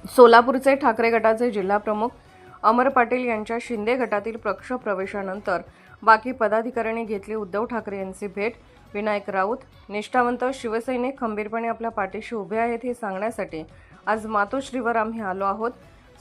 सोलापूरचे ठाकरे गटाचे जिल्हाप्रमुख अमर पाटील यांच्या शिंदे गटातील पक्ष प्रवेशानंतर बाकी पदाधिकाऱ्यांनी घेतली उद्धव ठाकरे यांची भेट। विनायक राऊत निष्ठावंत शिवसैनिक खंबीरपणे आपल्या पाठीशी उभे आहेत हे सांगण्यासाठी आज मातोश्रीवर आम्ही आलो आहोत।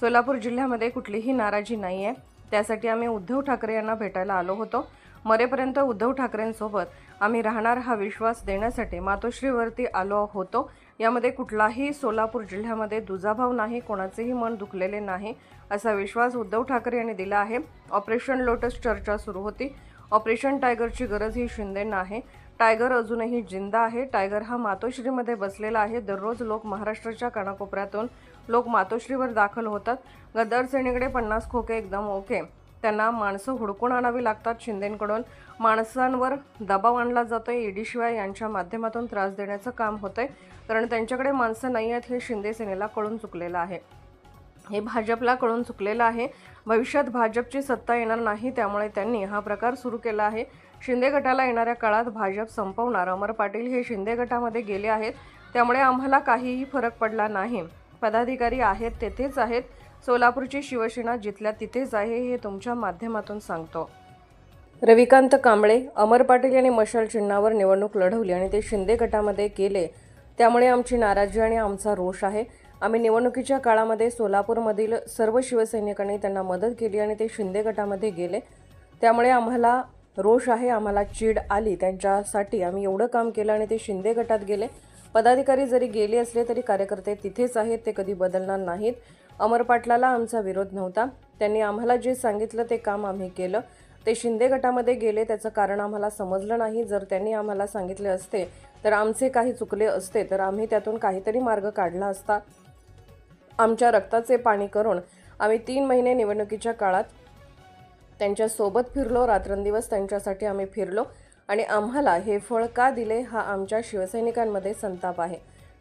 सोलापूर जिल्ह्यामध्ये कुठलीही नाराजी नाही आहे, त्यासाठी आम्ही उद्धव ठाकरे यांना भेटायला आलो होतो। मरेपर्यंत उद्धव ठाकरेंसोबत आम्ही राहणार हा विश्वास देण्यासाठी मातोश्रीवरती आलो होतो। यामध्ये कुठलाही सोलापूर जिल्ह्यामध्ये दुजाभाव नाही, कोणाचेही मन दुखलेले नाही असा विश्वास उद्धव ठाकरे यांनी दिला आहे। ऑपरेशन लोटस चर्चा सुरू होती। ऑपरेशन टायगरची गरज ही शिंदेंना आहे। टायगर अजूनही जिंदा आहे। टायगर हा मातोश्रीमध्ये बसलेला आहे। दररोज लोक महाराष्ट्राच्या कानाकोपऱ्यातून लोक मातोश्रीवर दाखल होतात। गद्दार सेनेकडे 50 खोके एकदम ओके, त्यांना माणसं हुडकून आणावी लागतात। शिंदेंकडून माणसांवर दबाव आणला जातोय। ईडीशिवाय यांच्या माध्यमातून त्रास देण्याचं काम होतंय, कारण त्यांच्याकडे माणसं नाही आहेत हे शिंदे सेनेला कळून चुकलेलं आहे। हे भाजपला कळून चुकलेलं आहे। भविष्यात भाजपची सत्ता येणार नाही, त्यामुळे त्यांनी हा प्रकार सुरू केला आहे। शिंदे गटाला येणाऱ्या काळात भाजप संपवणार। अमर पाटील हे शिंदे गटामध्ये गेले आहेत, त्यामुळे आम्हाला काहीही फरक पडला नाही। पदाधिकारी आहेत तेथेच आहेत। सोलापूरची शिवसेना जिथल्या तिथेच आहे हे तुमच्या माध्यमातून सांगतो। रविकांत कांबळे अमर पाटील यांनी मशाल चिन्हावर निवडणूक लढवली आणि ते शिंदे गटामध्ये गेले, त्यामुळे आमची नाराजी आणि आमचा रोष आहे। आम्ही निवडणुकीच्या काळामध्ये सोलापूरमधील सर्व शिवसैनिकांनी त्यांना मदत केली आणि ते शिंदे गटामध्ये गेले, त्यामुळे आम्हाला रोष आहे, आम्हाला चीड आली त्यांच्यासाठी। आम्ही एवढं काम केलं आणि ते शिंदे गटात गेले। पदाधिकारी जरी गेले असले तरी कार्यकर्ते तिथेच आहेत, ते कधी बदलणार नाहीत। अमर पाटलाला आमचा विरोध नव्हता, त्यांनी आम्हाला जे सांगितलं ते काम आम्ही केलं। ते शिंदे गटामध्ये गेले त्याचं कारण आम्हाला समजलं नाही। जर त्यांनी आम्हाला सांगितले असते तर आमचे काही चुकले असते तर आम्ही त्यातून काहीतरी मार्ग काढला असता। आमच्या रक्ताचे पाणी करून आम्ही 3 महिने निवडणुकीच्या काळात त्यांच्या सोबत फिरलो, रात्रंदिवस त्यांच्यासाठी आम्ही फिरलो आणि आम्हाला हे फळ का दिले हा आमच्या शिवसैनिकांमध्ये संताप आहे।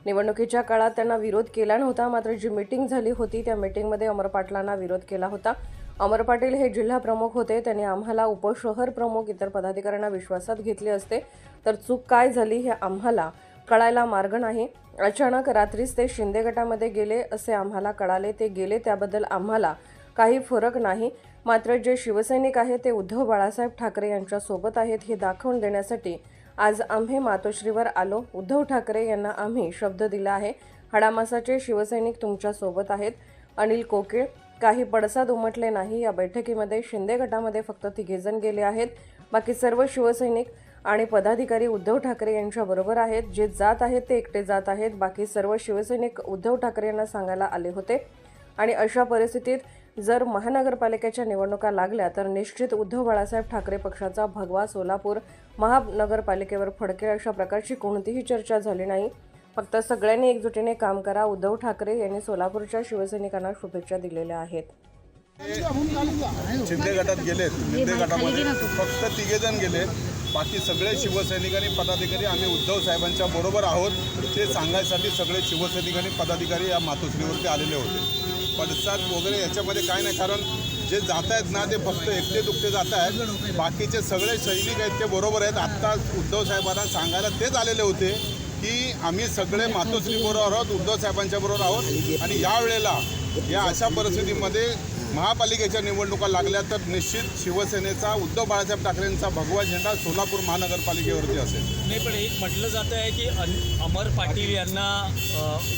निवडणुकीच्या काळात त्यांना विरोध केला नव्हता, मात्र जी मीटिंग झाली होती त्या मीटिंगमध्ये अमर पाटलांना विरोध केला होता। अमर पाटील हे जिल्हा प्रमुख होते, त्यांनी आम्हाला उपशहर प्रमुख इतर पदाधिकाऱ्यांना विश्वासात घेतले असते तर चूक काय झाली हे आम्हाला कळायला मार्ग नाही। अचानक रात्रीच ते शिंदे गटामध्ये गेले असे आम्हाला कळाले। ते गेले त्याबद्दल आम्हाला काही फरक नाही, मात्र जे शिवसैनिक आहेत ते उद्धव बाळासाहेब ठाकरे यांच्या सोबत आहेत हे दाखवून देण्यासाठी आज आम्ही मातोश्रीवर आलो। उद्धव ठाकरे यांना आम्ही शब्द दिला आहे, हाडामासाचे शिवसैनिक तुमच्या सोबत आहेत। अनिल कोकिळ काही पडसाद उमटले नाही। या बैठकीमध्ये शिंदे गटामध्ये फक्त 3 जण गेले आहेत, बाकी सर्व शिवसैनिक आणि पदाधिकारी उद्धव ठाकरे यांच्या बरोबर आहेत। जे जात आहेत ते एकटे जात आहेत, बाकी सर्व शिवसैनिक उद्धव ठाकरे यांना सांगायला आले होते। आणि अशा परिस्थितीत जर महानगरपालिकेच्या निवडणुका लागल्या तर निश्चित उद्धव बाळासाहेब ठाकरे पक्षाचा भगवा सोलापूर महानगरपालिकेवर फडकेल अशा प्रकारची कोणतीही चर्चा झाली नाही। फक्त सगळ्यांनी एकजुटीने काम करा। उद्धव ठाकरे यांनी सोलापूरच्या शिवसैनिकांना शुभेच्छा दिलेल्या आहेत। शिंदे गटात गेलेत, शिंदे गटामध्ये फक्त 3 जण गेलेत, बाकी सगळे शिवसैनिक आणि पदाधिकारी आम्ही उद्धव साहेबांच्या बरोबर आहोत ते सांगायसाठी सगळे शिवसैनिक आणि पदाधिकारी या मातोश्रीवरती आलेले होते। पडसाद वगैरे याच्यामध्ये काय नाही, कारण जे जात आहेत ना ते फक्त एकटे दुखते जात आहेत, बाकीचे सगळे सैनिक आहेत ते बरोबर आहेत। आत्ता उद्धव साहेबांना सांगायला तेच आलेले होते की आम्ही सगळे मातोश्री बरोबर आहोत, उद्धव साहेबांच्या बरोबर आहोत। आणि यावेळेला या अशा परिस्थितीमध्ये महापालिकेच्या निवडणुका लागल्या तर निश्चित शिवसेनेचा उद्धव बाळासाहेब ठाकरेंचा भगवा झेंडा सोलापूर महानगरपालिकेवरती असेल। नाही, पण एक म्हटलं जातं आहे की अमर पाटील यांना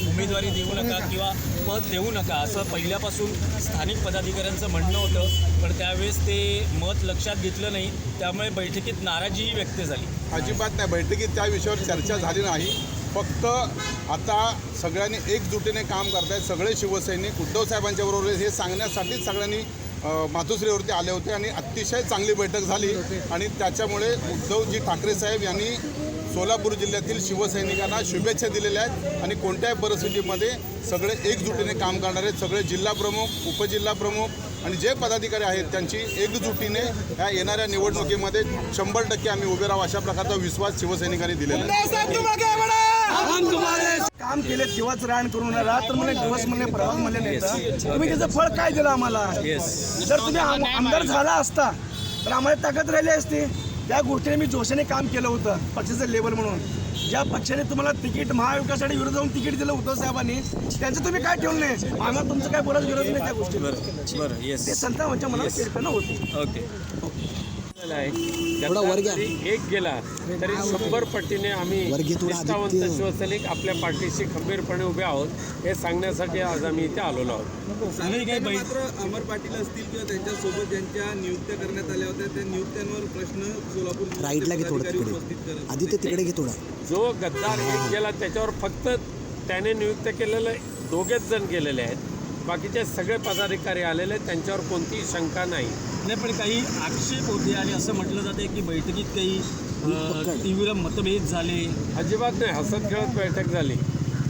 उमेदवारी देऊ नका किंवा पद देऊ नका असं पहिल्यापासून स्थानिक पदाधिकाऱ्यांचं म्हणणं होतं, पण त्यावेळेस ते मत लक्षात घेतलं नाही, त्यामुळे बैठकीत नाराजीही व्यक्त झाली। अजिबात नाही, बैठकीत त्या विषयावर चर्चा झाली नाही। फक्त आता सगळ्यांनी एकजुटीने काम करतायत, सगळे शिवसैनिक उद्धव साहेबांच्या बरोबर हे सांगण्यासाठीच सगळ्यांनी मातोश्रीवरती आले होते आणि अतिशय चांगली बैठक झाली। आणि त्याच्यामुळे उद्धवजी ठाकरे साहेब यांनी सोलापूर जिल्ह्यातील शिवसैनिकांना शुभेच्छा दिलेल्या आहेत आणि कोणत्याही परिस्थितीमध्ये सगळे एकजुटीने काम करणारे सगळे जिल्हाप्रमुख, उपजिल्हाप्रमुख आणि जे पदाधिकारी आहेत त्यांची एकजुटीने या येणाऱ्या निवडणुकीमध्ये 100% आम्ही उभे राहू अशा प्रकारचा विश्वास शिवसैनिकांनी दिलेला आहे। काम केले दिवस रान करून रात्र म्हणले दिवस म्हणले प्रवास म्हणले नाही, तुम्ही त्याचं फळ काय दिलं आम्हाला? जर तुम्ही आमदार झाला असता तर आम्हाला ताकद राहिली असती। त्या गोष्टीने मी जोशाने काम केलं होतं पक्षाचं लेवल म्हणून। ज्या पक्षाने तुम्हाला तिकीट महाविकासाठी विरोध जाऊन तिकीट दिलं उद्धव साहेबांनी त्यांचं तुम्ही काय ठेवलं नाही आम्हाला तुमचं काय बोलायचं विरोध नाही त्या गोष्टी बरं येस ते संतांच्या मनात शिरपणं होती ओके एक गेला तरी 100 पटीने आम्ही निष्ठावंत शिवसैनिक आपल्या पाठीशी खंबीरपणे उभे आहोत हे सांगण्यासाठी आज आम्ही इथे आलेलो आहोत. मात्र अमर पाटील असतील किंवा त्यांच्यासोबत ज्यांच्या नियुक्त्या करण्यात आल्या होत्या त्या नियुक्त्यांवर प्रश्न सोलापूर राईटला घे थोडं तिकडे आदित्य तिकडे घे थोडा जो गद्दार एक गेला त्याच्यावर फक्त त्याने नियुक्त केलेले 2 जण गेलेले आहेत. बाकीचे सगळे पदाधिकारी आलेले आहेत, त्यांच्यावर कोणतीही शंका नाही. पण काही आक्षेप होते आणि असं म्हटलं जाते की बैठकीत काही तीव्र मतभेद झाले. अजिबात नाही, हसत खेळत बैठक झाली.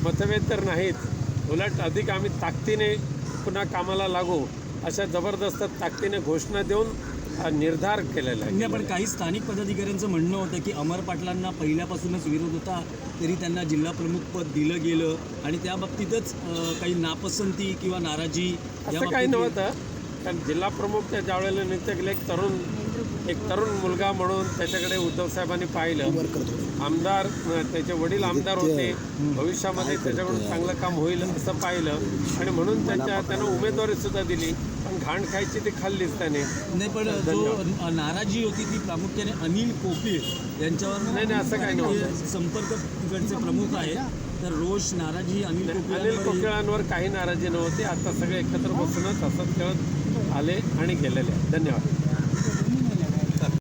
मतभेद तर नाहीत, उलट अधिक आम्ही ताकदीने पुन्हा कामाला लागू अशा जबरदस्त ताकदीने घोषणा देऊन निर्धार केलेला आहे. पण काही स्थानिक पदाधिकाऱ्यांचं म्हणणं होतं की अमर पाटलांना पहिल्यापासूनच विरोध होता तरी त्यांना जिल्हा प्रमुख पद दिलं गेलं आणि त्या बाबतीतच काही नापसंती किंवा नाराजी असं काही नव्हतं. कारण जिल्हा प्रमुख त्या ज्यावेळेला नियुक्त केले एक तरुण मुलगा म्हणून त्याच्याकडे उद्धव साहेबांनी पाहिलं. आमदार त्याचे वडील आमदार होते, भविष्यामध्ये त्याच्याकडून चांगलं काम होईल असं पाहिलं आणि म्हणून त्यांना उमेदवारी सुद्धा दिली. पण घाण खायची ती खाल्लीच त्याने. नाही पण जो नाराजी होती ती प्रामुख्याने अनिल कोकीळ यांच्यावर. नाही असं काही नव्हतं. संपर्क तिकडचे प्रमुख आहेत तर रोष नाराजी अनिल कोकिळांवर काही नाराजी नव्हती. आता सगळे एकत्र बसूनच हसत खेळत आले आणि गेलेले. धन्यवाद.